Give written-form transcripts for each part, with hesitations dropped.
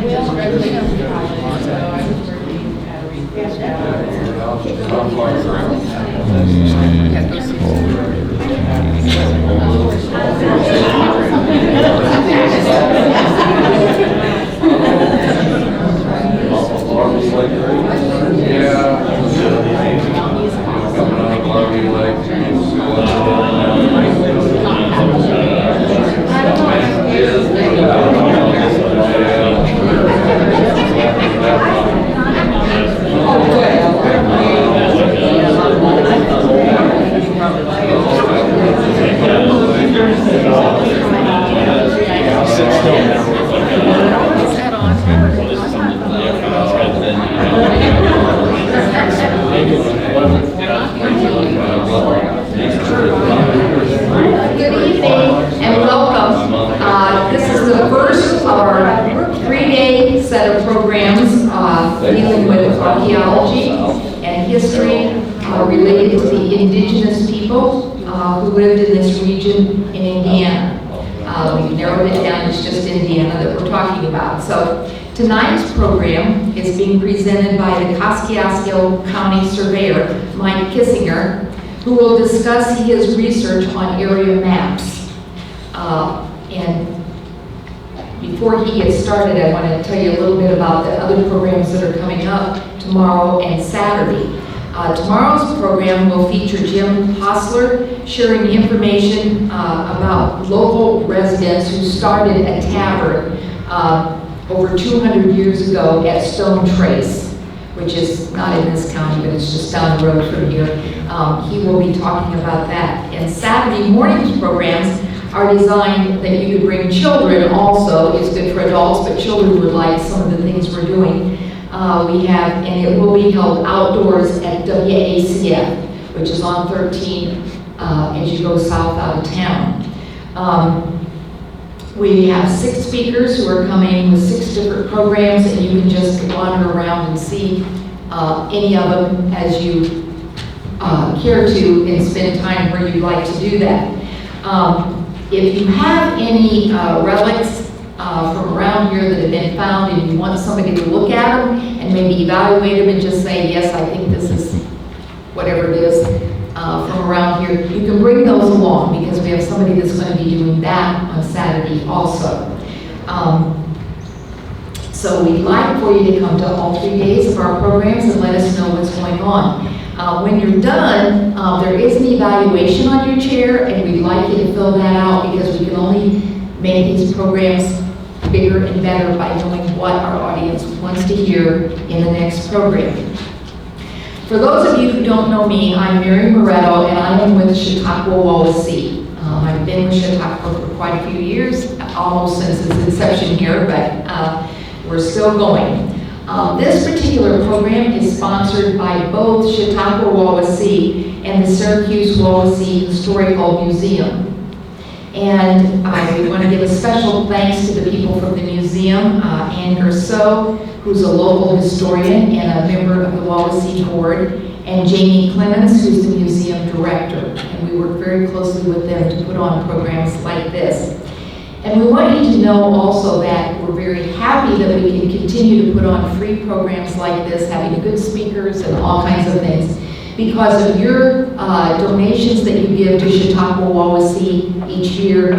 just graduated from college, so I was working at a retail Good evening and welcome. This is the first of our 3-day set of programs dealing with archaeology and history related to the indigenous people who lived in this region in Indiana. We've narrowed it down, it's just Indiana that we're talking about. So tonight's program is being presented by the Kosciusko County Surveyor, Mike Kissinger, who will discuss his research on area maps. And before he gets started, I want to tell you a little bit about the other programs that are coming up tomorrow and Saturday. Tomorrow's program will feature Jim Hostler sharing information about local residents who started a tavern over 200 years ago at Stone Trace, which is not in this county, but it's just down the road from here. He will be talking about that. And Saturday morning's programs are designed that you could bring children also. It's good for adults, but children would like some of the things we're doing. And it will be held outdoors at WACF, which is on 13 as you go south out of town. We have 6 speakers who are coming with 6 different programs, and you can just wander around and see any of them as you care to and spend time where you'd like to do that. If you have any relics from around here that have been found and you want somebody to look at them and maybe evaluate them and just say, yes, I think this is whatever it is from around here, you can bring those along because we have somebody that's going to be doing that on Saturday also. So we'd like for you to come to all 3 days of our programs and let us know what's going on. When you're done, there is an evaluation on your chair, and we'd like you to fill that out because we can only make these programs bigger and better by knowing what our audience wants to hear in the next program. For those of you who don't know me, I'm Mary Moretto, and I am with Syracuse-Wawasee. I've been with Chautauqua for quite a few years, almost since its inception here, but we're still going. This particular program is sponsored by both Chautauqua-Wawasee and the Syracuse-Wawasee Historical Museum. And we want to give a special thanks to the people from the museum, Anne Gerso, who's a local historian and a member of the Wawasee Board, and Jamie Clemens, who's the museum director. And we work very closely with them to put on programs like this. And we want you to know also that we're very happy that we can continue to put on free programs like this, having good speakers and all kinds of things, because of your donations that you give to Chautauqua-Wawasee each year.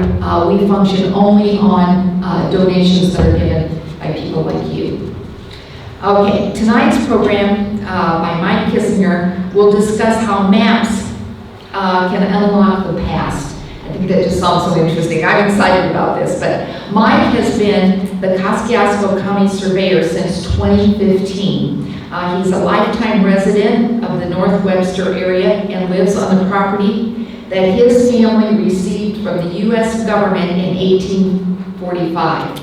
We function only on donations that are given by people like you. Okay, tonight's program by Mike Kissinger will discuss how maps can unlock the past. I think that just sounds so interesting. I'm excited about this, but Mike has been the Kosciusko County Surveyor since 2015. He's a lifetime resident of the North Webster area and lives on the property that his family received from the U.S. government in 1845.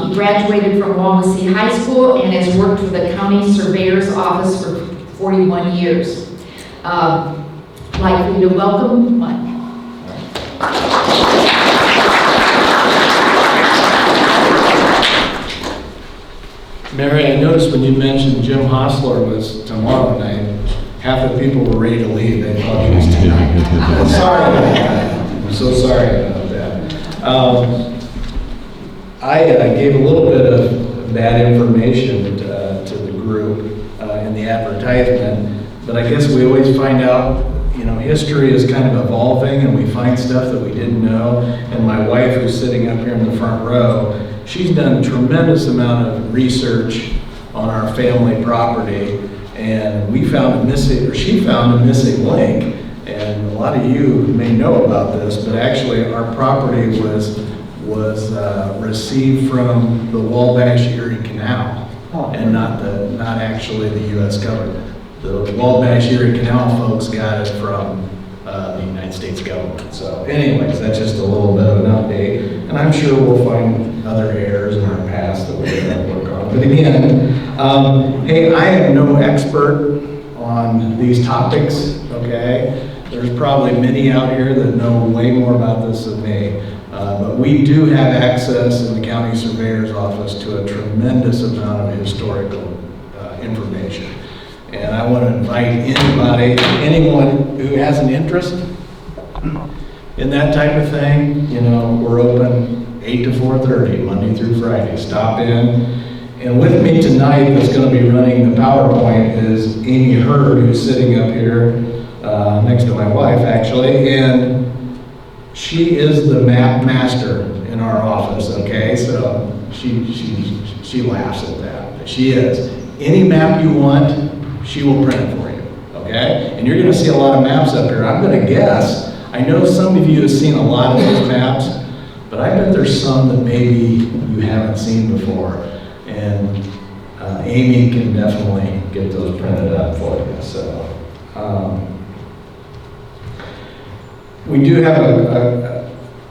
He graduated from Wawasee High School and has worked for the County Surveyor's Office for 41 years. I'd like for you to welcome Mike. Mary, I noticed when you mentioned Jim Hostler was tomorrow night, half the people were ready to leave. They thought he was tonight. I'm sorry about that. I'm so sorry about that. I gave a little bit of bad information to the group in the advertisement, but I guess we always find out, you know, history is kind of evolving and we find stuff that we didn't know. And my wife, who's sitting up here in the front row, she's done a tremendous amount of research on our family property, and we found a missing, or she found a missing link. And a lot of you may know about this, but actually our property was received from the Wabash Erie Canal, and not actually the U.S. government. The Wabash Erie Canal folks got it from the United States government. So anyways, that's just a little bit of an update. And I'm sure we'll find other errors in our past that we're going to work on. But again, hey, I am no expert on these topics, okay? There's probably many out here that know way more about this than me. But we do have access in the county surveyor's office to a tremendous amount of historical information. And I want to invite anyone who has an interest in that type of thing. You know, we're open 8 to 4:30, Monday through Friday. Stop in. And with me tonight, that's going to be running the PowerPoint, is Amy Hurd, who's sitting up here next to my wife, actually. And she is the map master in our office, okay? So she laughs at that. She is. Any map you want, she will print it for you, okay? And you're gonna see a lot of maps up here. I'm gonna guess, I know some of you have seen a lot of those maps, but I bet there's some that maybe you haven't seen before. And Amy can definitely get those printed up for you, so. We do have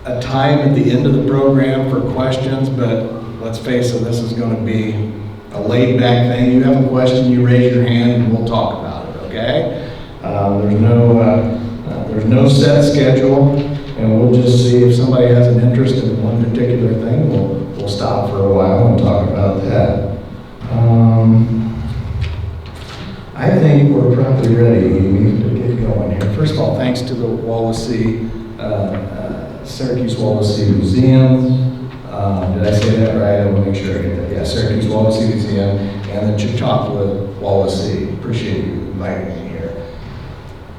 a time at the end of the program for questions, but let's face it, this is gonna be a laid-back thing. You have a question, you raise your hand, and we'll talk about it, okay? There's no set schedule, and we'll just see if somebody has an interest in one particular thing. We'll stop for a while and talk about that. I think we're probably ready, Amy, to get going here. First of all, thanks to the Wawasee, Syracuse-Wawasee Museum. Did I say that right? I want to make sure I get that. Yeah, Syracuse-Wawasee Museum and the Chautauqua-Wawasee. Appreciate you inviting me here.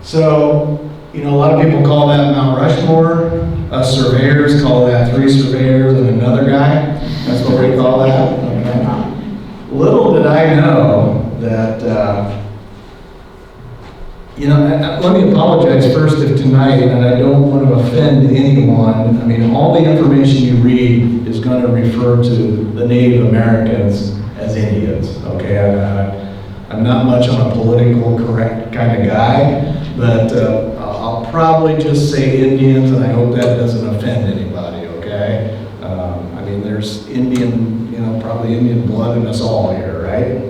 So, you know, a lot of people call that Mount Rushmore. Us surveyors call that 3 surveyors and another guy. That's what we call that. Okay. Little did I know that, you know, let me apologize first if tonight, and I don't want to offend anyone. I mean, all the information you read is going to refer to the Native Americans as Indians, okay? I'm not much on a political correct kind of guy, but I'll probably just say Indians, and I hope that doesn't offend anybody, okay? I mean, there's Indian, you know, probably Indian blood in us all here, right?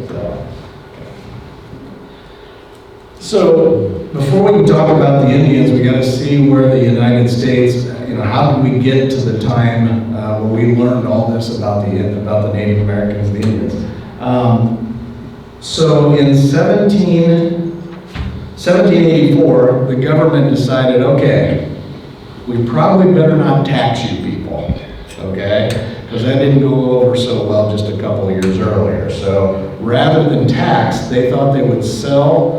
So before we can talk about the Indians, we got to see where the United States, you know, how did we get to the time where we learned all this about the Native Americans and the Indians? So in 1784, the government decided, okay, we probably better not tax you people, okay? Because that didn't go over so well just a couple of years earlier. So rather than tax, they thought they would sell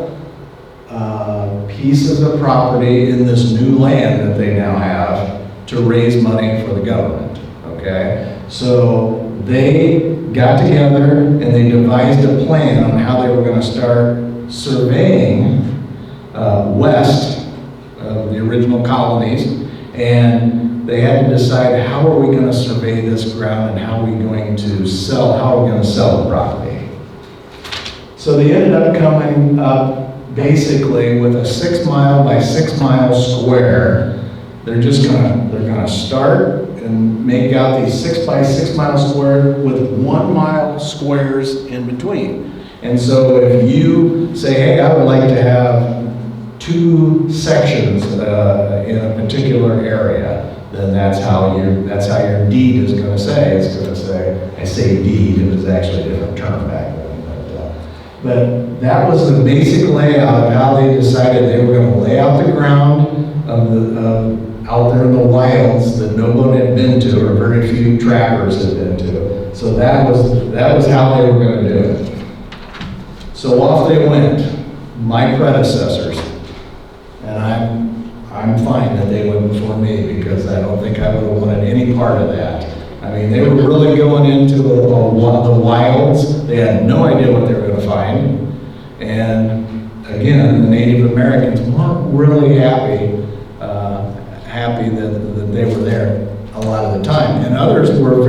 pieces of property in this new land that they now have to raise money for the government, okay? So they got together and they devised a plan on how they were going to start surveying west of the original colonies, and they had to decide how are we going to survey this ground and how are we going to sell the property. So they ended up coming up basically with a 6 mile by 6 mile square. They're gonna start and make out these 6 by 6 mile square with 1 mile squares in between. And so if you say, hey, I would like to have 2 sections in a particular area, then that's how your deed is going to say. It's going to say, I say deed, it was actually a different term back then. But that was the basic layout of how they decided they were going to lay out the ground out there in the wilds that no one had been to, or very few trappers had been to. So that was how they were going to do it. So off they went, my predecessors, and I'm fine that they went before me because I don't think I would have wanted any part of that. I mean, they were really going into the wilds. They had no idea what they were going to find. And again, the Native Americans weren't really happy that they were there a lot of the time. And others were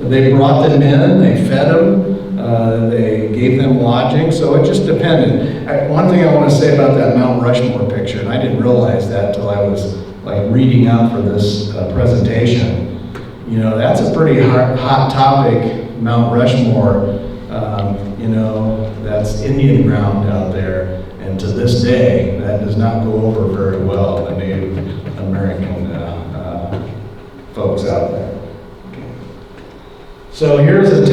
they brought them in, they fed them, they gave them lodging, so it just depended. One thing I want to say about that Mount Rushmore picture, and I didn't realize that till I was like reading up for this presentation. You know, that's a pretty hot topic, Mount Rushmore. You know, that's Indian ground out there, and to this day, that does not go over very well with the Native American folks out there. Okay. So here's that's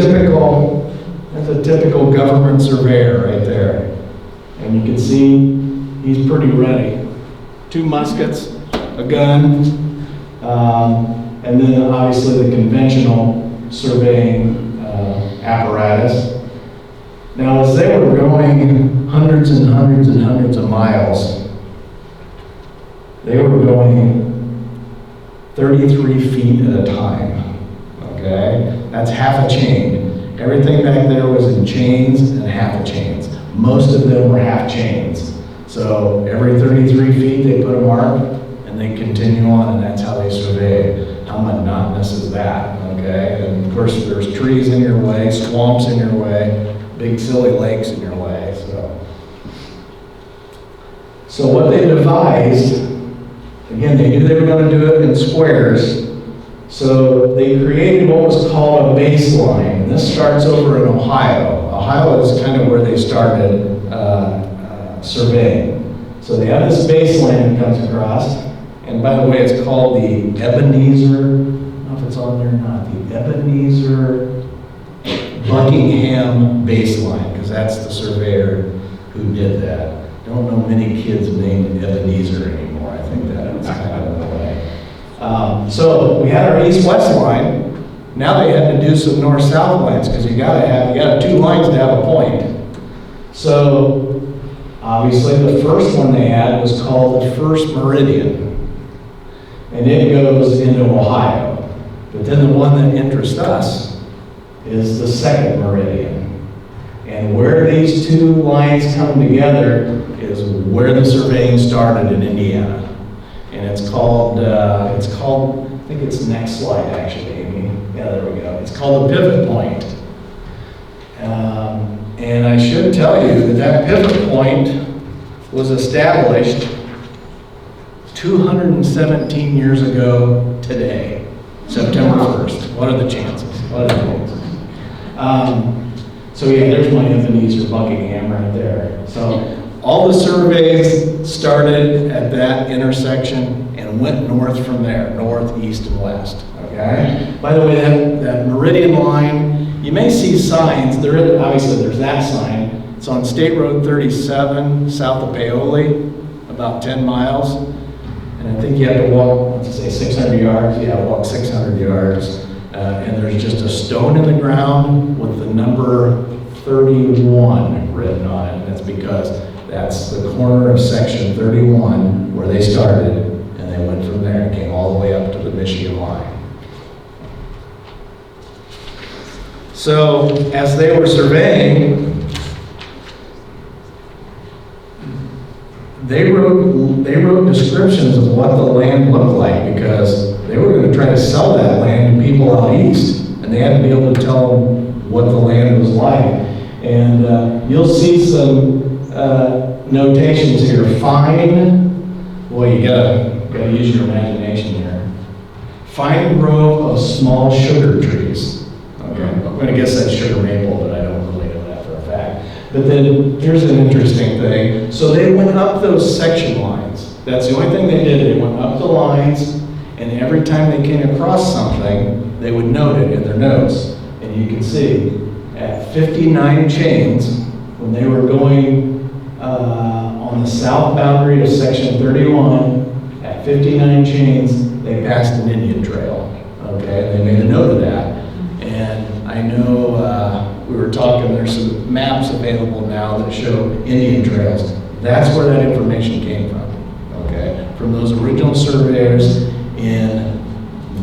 a typical government surveyor right there, and you can see he's pretty ready. 2 muskets, a gun, and then obviously the conventional surveying apparatus. Now, as they were going hundreds and hundreds and hundreds of miles, they were going 33 feet at a time, okay? That's half a chain. Everything back there was in chains and half a chains. Most of them were half chains. So every 33 feet, they put a mark, and they continue on, and that's how they survey. How monotonous is that, okay? And of course, there's trees in your way, swamps in your way, big silly lakes in your way, so what they devised, again, they knew they were going to do it in squares, so they created what was called a baseline. And this starts over in Ohio. Ohio is kind of where they started surveying. So they have this baseline that comes across, and by the way, it's called the Ebenezer, I don't know if it's on there or not, the Ebenezer Buckingham baseline, because that's the surveyor who did that. Don't know many kids named Ebenezer anymore. I think that was kind of in the way. So we had our east-west line. Now they had to do some north-south lines because you got 2 lines to have a point. So obviously the first one they had was called the first meridian, and it goes into Ohio. But then the one that interests us is the second meridian. And where these 2 lines come together is where the surveying started in Indiana. And it's called, I think it's next slide actually, Amy. Yeah, there we go. It's called the pivot point. And I should tell you that pivot point was established 217 years ago today, September 1st. What are the chances? So yeah, there's my Ebenezer Buckingham right there. So all the surveys started at that intersection and went north from there, north, east, and west, okay? By the way, that meridian line, you may see signs. Obviously, there's that sign. It's on State Road 37, south of Paoli, about 10 miles. And I think you have to walk, let's say 600 yards. Yeah, walk 600 yards. And there's just a stone in the ground with the number 31 written on it. And that's because that's the corner of section 31 where they started, and they went from there and came all the way up to the Michigan line. So as they were surveying, they wrote descriptions of what the land looked like because they were going to try to sell that land to people out east, and they had to be able to tell them what the land was like. And you'll see some notations here. Fine, well, you gotta use your imagination here. Fine grove of small sugar trees. Okay, I'm going to guess that's sugar maple, but I don't really know that for a fact. But then here's an interesting thing. So they went up those section lines. That's the only thing they did. They went up the lines, and every time they came across something, they would note it in their notes. And you can see at 59 chains, when they were going on the south boundary of section 31, at 59 chains, they passed an Indian trail. Okay, and they made a note of that. And know we were talking, there's some maps available now that show Indian trails. That's where that information came from, okay? From those original surveyors in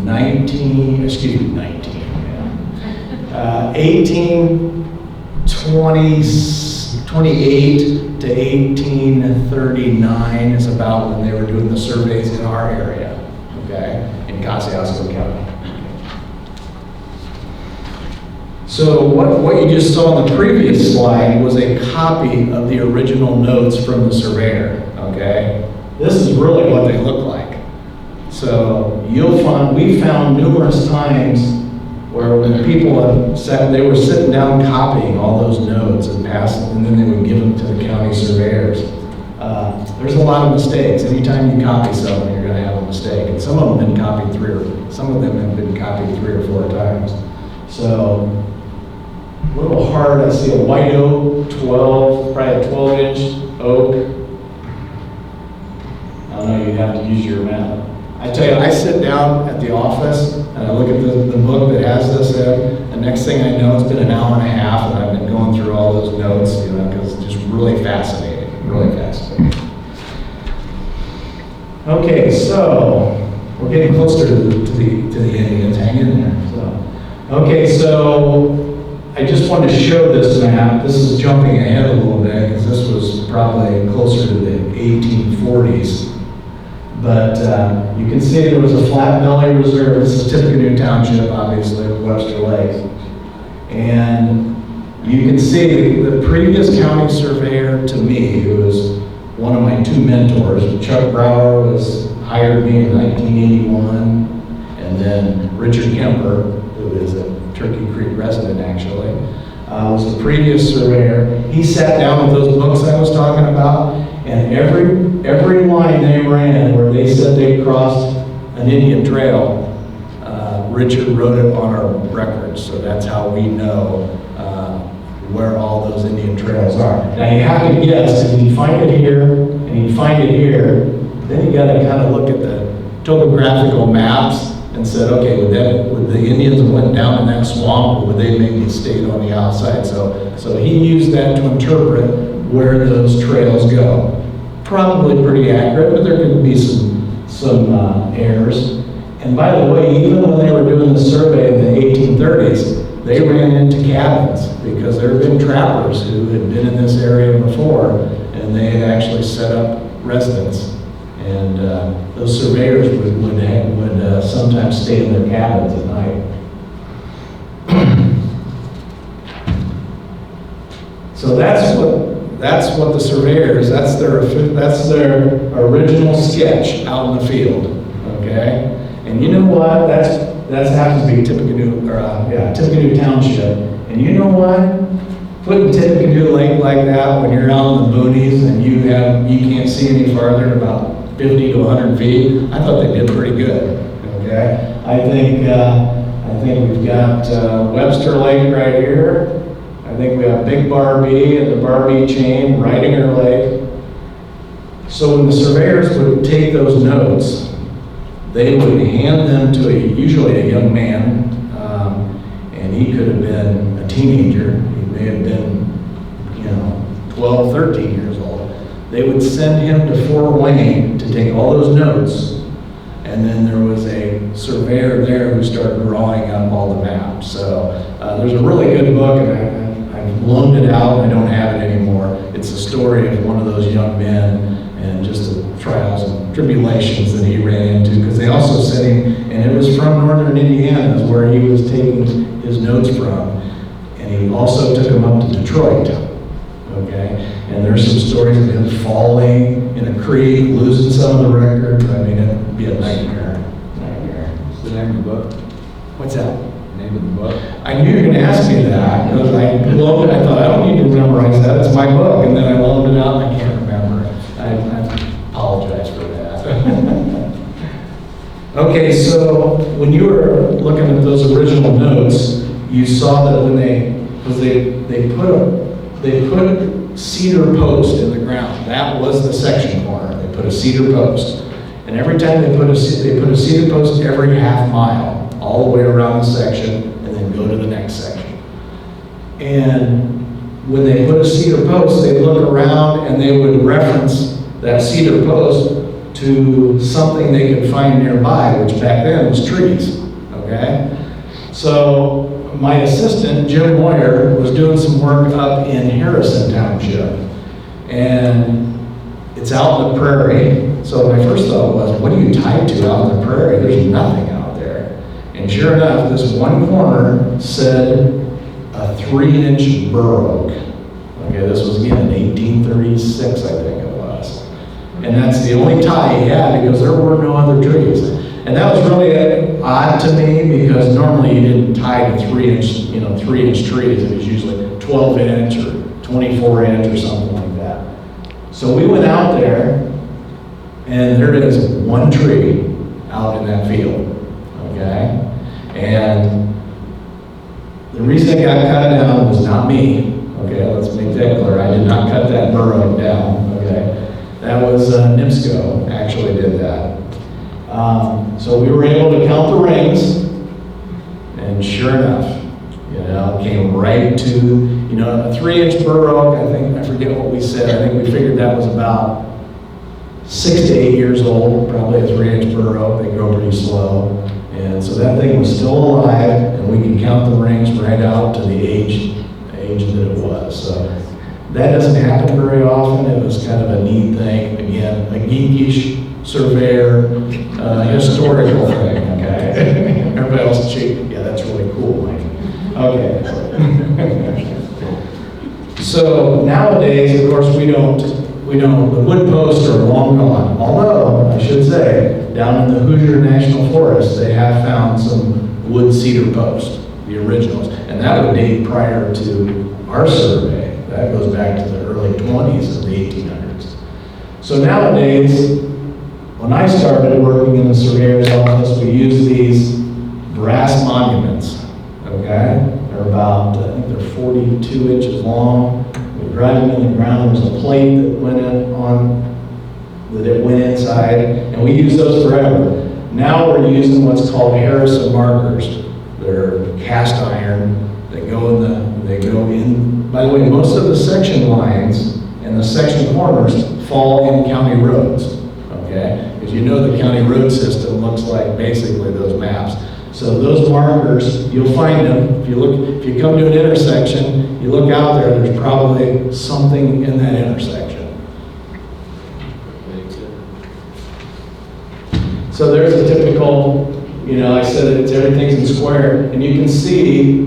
1828 to 1839 is about when they were doing the surveys in our area, okay, in Kosciusko County. So what you just saw on the previous slide was a copy of the original notes from the surveyor, okay? This is really what they look like. So we found numerous times where when people have sat, they were sitting down copying all those notes and passing, and then they would give them to the county surveyors. There's a lot of mistakes. Anytime you copy something, you're going to have a mistake. And some of them have been copied some of them have been copied 3 or 4 times. So a little hard. I see a white oak, probably a 12-inch oak. I don't know, you'd have to use your map. I tell you, I sit down at the office and I look at the book that has this in. The next thing I know, it's been an hour and a half and I've been going through all those notes, you know, because it's just really fascinating, really fascinating. Okay, so we're getting closer to the Indians. Hang in there. Okay, so I just wanted to show this map. This is jumping ahead a little bit because this was probably closer to the 1840s. But you can see there was a flat belly reserve. This is Tippecanoe Township, obviously, with Webster Lake. And you can see the previous county surveyor to me, who was one of my 2 mentors, Chuck Brower, was hired me in 1981. And then Richard Kemper, who is a Turkey Creek resident actually, was the previous surveyor. He sat down with those books I was talking about, and every line they ran where they said they crossed an Indian trail, Richard wrote it on our records, so that's how we know where all those Indian trails are. Now you have to guess, if you find it here, and you find it here, then you gotta kind of look at the topographical maps and said, okay, would the Indians that went down in that swamp, or would they maybe stayed on the outside? So he used that to interpret where those trails go. Probably pretty accurate, but there could be some errors. And by the way, even when they were doing the survey in the 1830s, they ran into cabins because there had been trappers who had been in this area before, and they had actually set up residence. And those surveyors would sometimes stay in their cabins at night. So that's what the surveyors, that's their original sketch out in the field, okay? And you know what? That happens to be Tippecanoe Township. And you know what? Putting Tippecanoe Lake like that when you're out in the boonies and you can't see any farther, about 50 to 100 feet, I thought they did pretty good, okay? I think we've got Webster Lake right here. I think we have Big Barbie and the Barbie chain, Ridinger Lake. So when the surveyors would take those notes, they would hand them to usually a young man, and he could have been a teenager. He may have been, 12, 13 years old. They would send him to Fort Wayne to take all those notes, and then there was a surveyor there who started drawing up all the maps. So there's a really good book, and I've loaned it out, and I don't have it anymore. It's the story of one of those young men and just the trials and tribulations that he ran into, because they also sent him, and it was from northern Indiana, is where he was taking his notes from, and he also took them up to Detroit, okay? And there's some stories of him falling in a creek, losing some of the records. I mean, it'd be a nightmare. What's the name of the book? What's that? Name of the book? I knew you were going to ask me that, because I loaned it. I thought, I don't need to memorize that, it's my book. And then I loaned it out, and I can't remember. I apologize for that. Okay, so when you were looking at those original notes, you saw that when they put cedar post in the ground. That was the section corner. They put a cedar post. And every time they put a cedar post every half mile, all the way around the section, and then go to the next section. And when they put a cedar post, they'd look around and they would reference that cedar post to something they could find nearby, which back then was trees, okay? So my assistant, Jim Moyer, was doing some work up in Harrison Township. And it's out in the prairie. So my first thought was, what are you tied to out in the prairie? There's nothing out there. And sure enough, this one corner said a 3-inch bur oak. Okay, this was again in 1836, I think it was. And that's the only tie he had because there were no other trees. And that was really odd to me because normally you didn't tie to 3-inch trees. It was usually 12-inch or 24-inch or something like that. So we went out there, and there is one tree out in that field, okay? And the reason it got cut down was not me, okay? Let's make that clear. I did not cut that bur oak down, okay? That was NIPSCO actually did that. So we were able to count the rings, and sure enough, came right to, a 3-inch bur oak. I forget what we said. I think we figured that was about 6 to 8 years old, probably a 3-inch bur oak. They grow pretty slow. And so that thing was still alive, and we can count the rings right out to the age that it was. So that doesn't happen very often. It was kind of a neat thing. Again, a geekish surveyor, historical thing, okay? Everybody else cheap. Yeah, that's really cool, Mike. Okay. So nowadays, of course, the wood posts are long gone. Although, I should say, down in the Hoosier National Forest, they have found some wood cedar posts, the originals. And that would date prior to our survey. That goes back to the early 20s of the 1800s. So nowadays, when I started working in the surveyor's office, we use these brass monuments, okay? They're about, I think they're 42 inches long. We drive them in the ground. There's a plate that went inside, and we use those forever. Now we're using what's called Harrison markers. They're cast iron. They go in. By the way, most of the section lines and the section corners fall in county roads, okay? Because the county road system looks like basically those maps. So those markers, you'll find them. If you come to an intersection, you look out there, there's probably something in that intersection. So there's a typical, I said everything's in square, and you can see,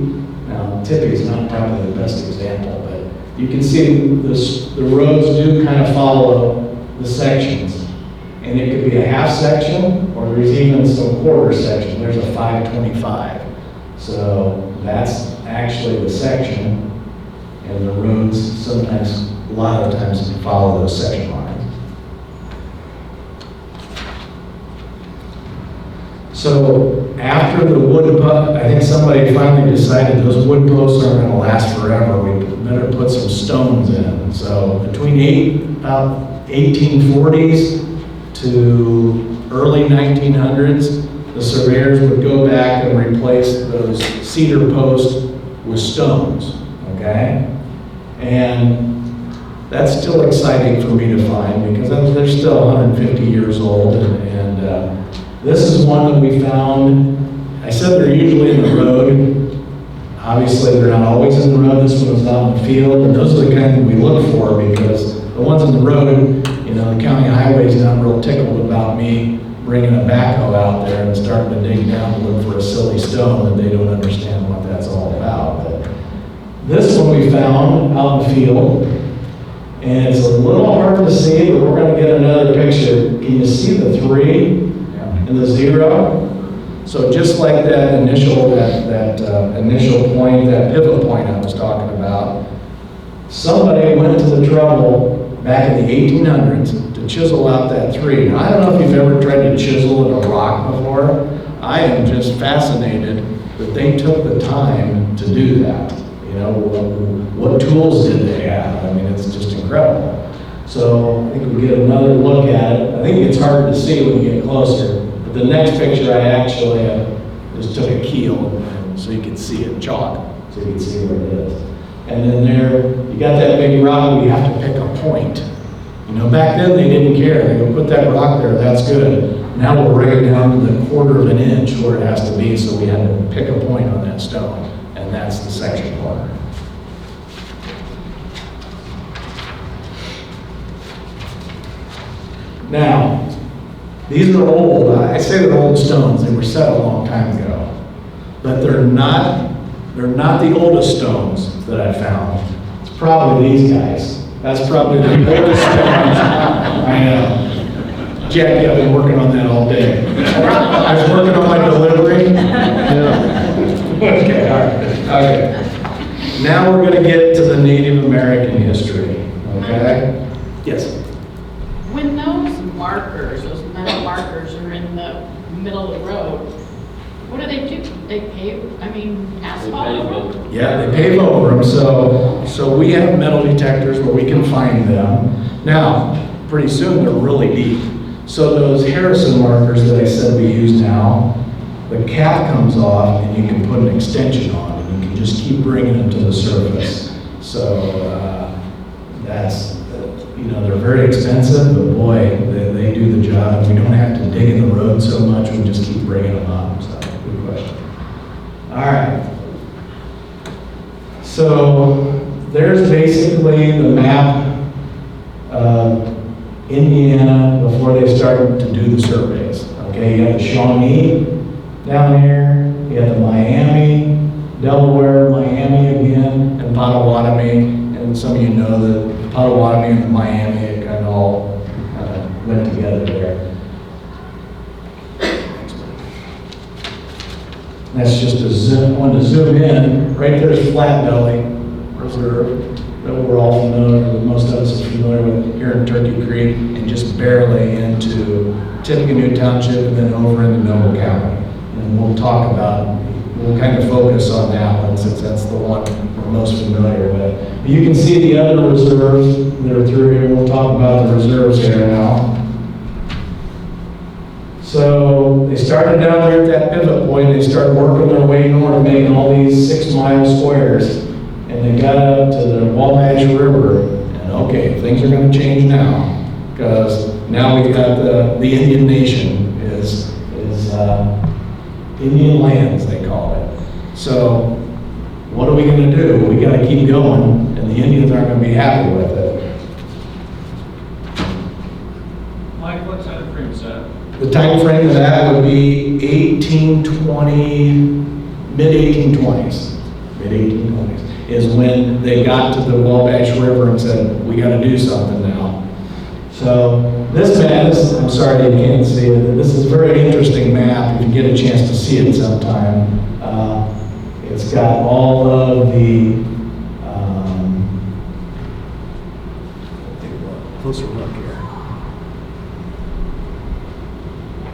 now Tippy's not probably the best example, but you can see the roads do kind of follow the sections. And it could be a half section, or there's even some quarter section. There's a 525. So that's actually the section, and the roads sometimes, a lot of times, follow those section lines. So after the wood post, I think somebody finally decided those wood posts aren't going to last forever. We better put some stones in. So between about 1840s to early 1900s, the surveyors would go back and replace those cedar posts with stones, okay? And that's still exciting for me to find because they're still 150 years old. And this is one that we found. I said they're usually in the road. Obviously, they're not always in the road. This one was out in the field, and those are the kind that we look for because the ones in the road, the county highway's not real tickled about me bringing a backhoe out there and starting to dig down to look for a silly stone that they don't understand what that's all about. But this one we found out in the field, and it's a little hard to see, but we're going to get another picture. Can you see the 3 and the 0? So just like that initial point, that pivot point I was talking about, somebody went to the trouble back in the 1800s to chisel out that 3. Now, I don't know if you've ever tried to chisel in a rock before. I am just fascinated that they took the time to do that. What tools did they have? I mean, it's just incredible. So I think we get another look at it. I think it's hard to see when you get closer. But the next picture I actually just took a keel so you could see it, chalk, so you could see where it is. And then there, you got that big rock, where you have to pick a point. You know, back then they didn't care. They go, put that rock there, that's good. Now we're right down to the quarter of an inch where it has to be, so we had to pick a point on that stone. And that's the section corner. Now, these are old, I say they're old stones, they were set a long time ago. But they're not the oldest stones that I found. It's probably these guys. That's probably the oldest stones. I know. Jackie, I've been working on that all day. I was working on my delivery. Okay, all right, okay. Now we're gonna get to the Native American history, okay? Yes? When those markers, those metal markers are in the middle of the road, what do? They pave, asphalt over them? Yeah, they pave over them, so we have metal detectors where we can find them. Now, pretty soon they're really deep. So those Harrison markers that I said we use now, the cap comes off and you can put an extension on and you can just keep bringing them to the surface. So that's, they're very expensive, but boy, they do the job. We don't have to dig in the road so much, we just keep bringing them up. So, good question. All right. So there's basically the map of Indiana before they started to do the surveys. Okay, you have the Shawnee down here, you have the Miami, Delaware, Miami again, and Potawatomi. And some of you know that Potawatomi and the Miami, it kind of all went together there. That's just a zoom. I wanted to zoom in. Right there's Flat Belly Reserve that we're all familiar with, most of us are familiar with here in Turkey Creek, and just barely into Tippecanoe Township and then over into Noble County. And we'll kind of focus on that one since that's the one we're most familiar with. But you can see the other reserves that are through here. We'll talk about the reserves here now. So they started down there at that pivot point. They started working their way north, making all these 6-mile squares. And they got up to the Wabash River. And okay, things are going to change now. Because now we've got the Indian Nation is Indian lands, they call it. So what are we going to do? We got to keep going. And the Indians aren't going to be happy with it. Mike, what time frame is that? The time frame of that would be 1820, mid-1820s. Mid-1820s is when they got to the Wabash River and said, we got to do something now. So this map, I'm sorry you can't see it, this is a very interesting map if you get a chance to see it sometime. It's got all of the, take a closer look here.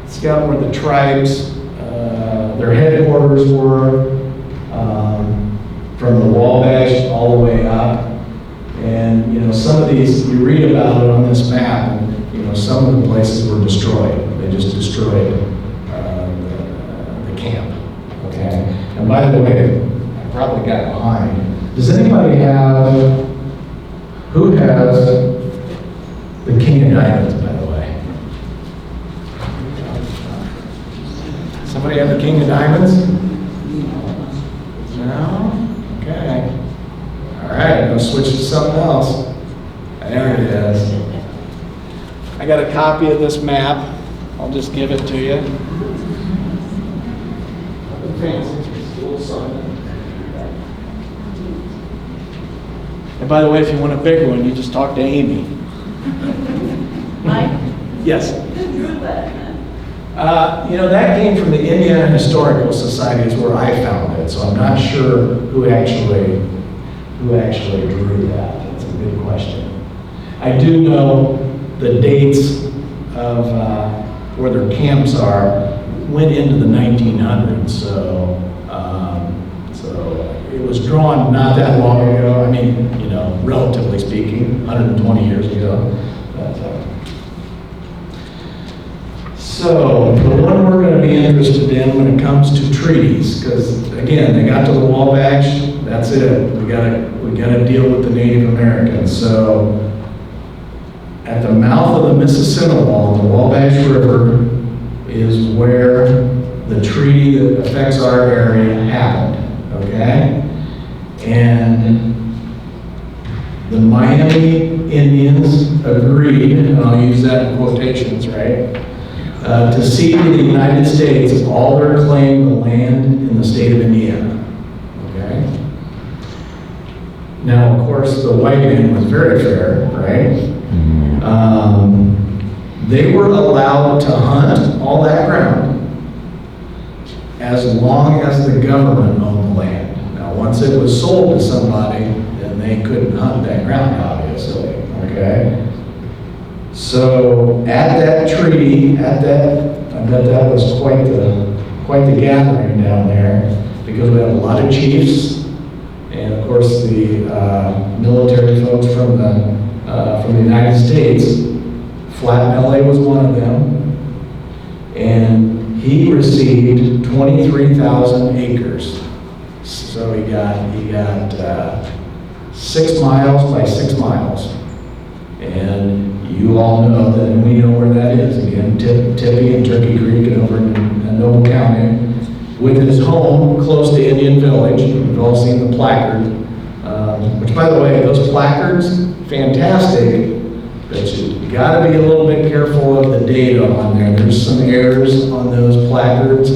It's got where the tribes, their headquarters were, from the Wabash all the way up. And, some of these, you read about it on this map, and, some of the places were destroyed. They just destroyed the camp, okay? And by the way, I probably got behind. Does anybody have, who has the King of Diamonds, by the way? Somebody have the King of Diamonds? No? Okay. All right, I'll switch to something else. There it is. I got a copy of this map. I'll just give it to you. And by the way, if you want a big one, you just talk to Amy. Mike? Yes. Who drew that? That came from the Indiana Historical Society is where I found it, so I'm not sure who actually drew that. That's a good question. I do know the dates of where their camps are went into the 1900s, so it was drawn not that long ago. I mean, relatively speaking, 120 years ago. So, the one we're going to be interested in when it comes to treaties, because again, they got to the Wabash, that's it. we gotta deal with the Native Americans. So at the mouth of the Mississippi, the Wabash River is where the treaty that affects our area happened, okay? And the Miami Indians agreed, and I'll use that in quotations, right? To cede to the United States all their claim to land in the state of Indiana, okay? Now, of course, the white man was very fair, right? They were allowed to hunt all that ground as long as the government owned the land. Now, once it was sold to somebody, then they couldn't hunt that ground, obviously, okay? So at that treaty, I bet that was quite the gathering down there, because we had a lot of chiefs, and of course the military folks from the United States. Flat Belly was one of them, and he received 23,000 acres. So he got 6 miles by 6 miles, and you all know that, and we know where that is. Again, Tippy and Turkey Creek and over in Noble County, with his home close to Indian Village. We've all seen the placard, which, by the way, those placards, fantastic. But you gotta be a little bit careful of the data on there. There's some errors on those placards.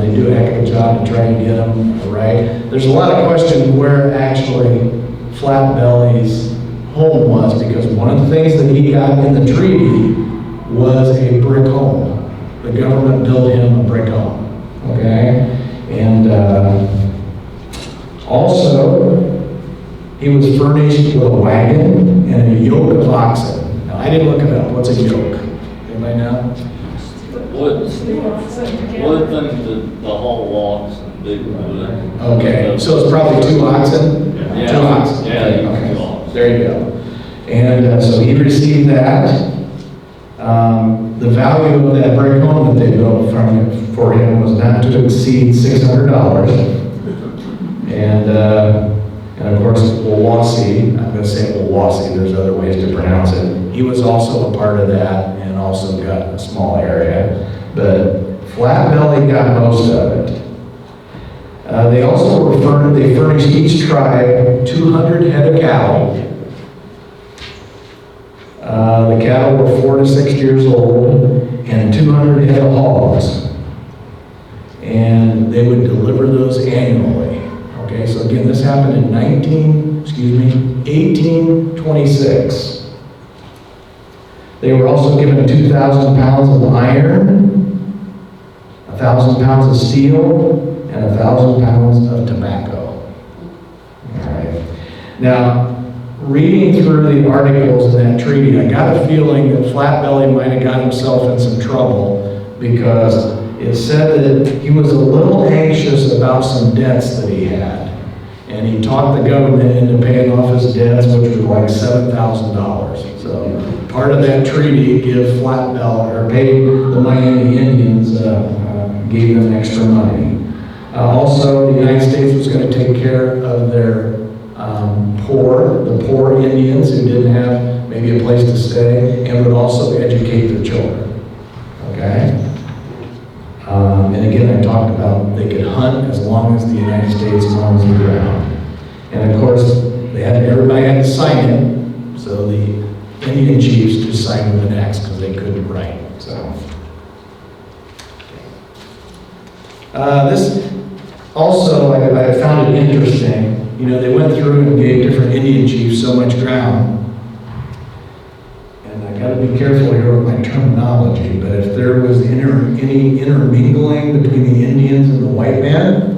They do a heck of a job to try to get them right. There's a lot of question where actually Flat Belly's home was, because one of the things that he got in the treaty was a brick home. The government built him a brick home, okay? And also, he was furnished with a wagon and a yoke of oxen. Now, I didn't look it up. What's a yoke? Anybody know? What things the whole logs and big wood? Okay, so it's probably 2 oxen? Yeah. 2 oxen? Yeah, Okay. 2 oxen. There you go. And so he received that. The value of that brick home that they built for him was not to exceed $600. And of course, Wawasee, I'm going to say Wawasee, there's other ways to pronounce it. He was also a part of that and also got a small area. But Flat Belly got most of it. They also they furnished each tribe 200 head of cattle. The cattle were 4 to 6 years old, and 200 head of hogs. And they would deliver those annually. Okay, so again, this happened in 1826. They were also given 2,000 pounds of iron, 1,000 pounds of steel, and 1,000 pounds of tobacco. All right. Now, reading through the articles in that treaty, I got a feeling that Flat Belly might have got himself in some trouble, because it said that he was a little anxious about some debts that he had. And he talked the government into paying off his debts, which was like $7,000. So part of that treaty gave Flat Belly, or paid the Miami Indians, gave them extra money. Also, the United States was going to take care of their the poor Indians who didn't have maybe a place to stay, and would also educate their children. Okay? And again, I talked about they could hunt as long as the United States owns the ground. And of course, everybody had to sign it, so the Indian chiefs just signed with an X because they couldn't write. So this also, I found it interesting. You know, they went through and gave different Indian chiefs so much ground. And I got to be careful here with my terminology, but if there was any intermingling between the Indians and the white man,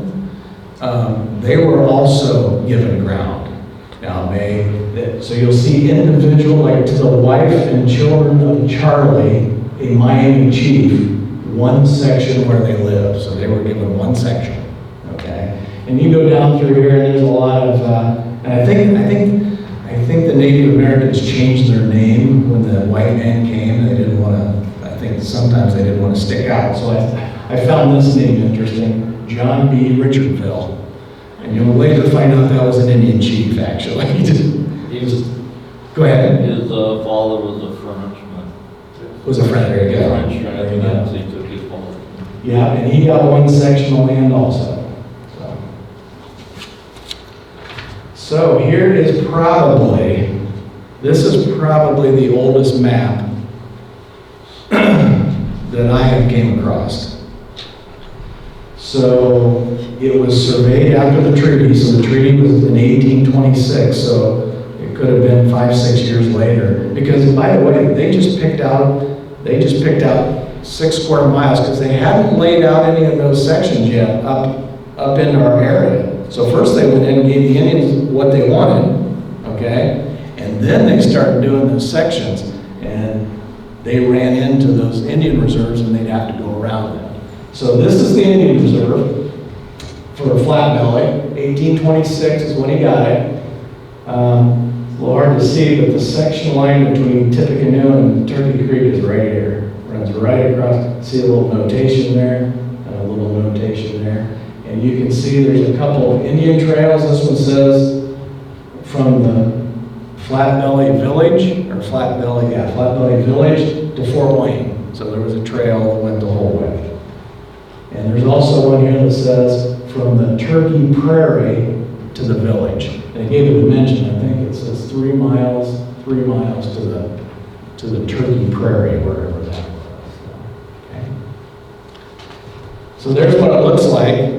they were also given ground. Now, so you'll see individual, like to the wife and children of Charlie, a Miami chief, one section where they live. So they were given one section. Okay, and you go down through here, and there's a lot of, and I think the Native Americans changed their name when the white man came. They didn't want to. I think sometimes they didn't want to stick out. So I found this name interesting, John B. Richardville, And you'll later find out that was an Indian chief, actually. He was, go ahead. His father was a Frenchman. Was a friend, there you go. French There you French, go. he took his father. Yeah, and he got one section of land also. So here is probably, this is probably the oldest map that I have came across. So it was surveyed after the treaty, so the treaty was in 1826, so it could have been 5-6 years later. Because by the way, they just picked out 6 square miles because they hadn't laid out any of those sections yet up in our area. So first they went in and gave the Indians what they wanted, okay? And then they started doing those sections, and they ran into those Indian reserves and they'd have to go around them. So this is the Indian Reserve for Flat Belly. 1826 is when he got it. It's a little hard to see, but the section line between Tippecanoe and Turkey Creek is right here. Runs right across. See a little notation there, and a little notation there. And you can see there's a couple of Indian trails. This one says from the Flat Belly Village, or Flat Belly Village to Fort Wayne. So there was a trail that went the whole way. And there's also one here that says from the Turkey Prairie to the village. And it gave a dimension, I think it says 3 miles to the Turkey Prairie, wherever that was. Okay. So there's what it looks like.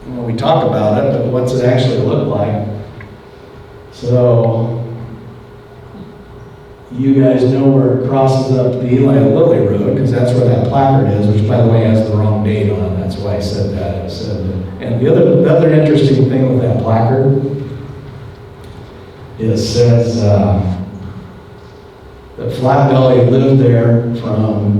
When we talk about it, but what's it actually look like? So you guys know where it crosses up the Eli Lilly Road, because that's where that placard is, which by the way has the wrong date on it. That's why I said that. And the other interesting thing with that placard, it says that Flat Belly lived there from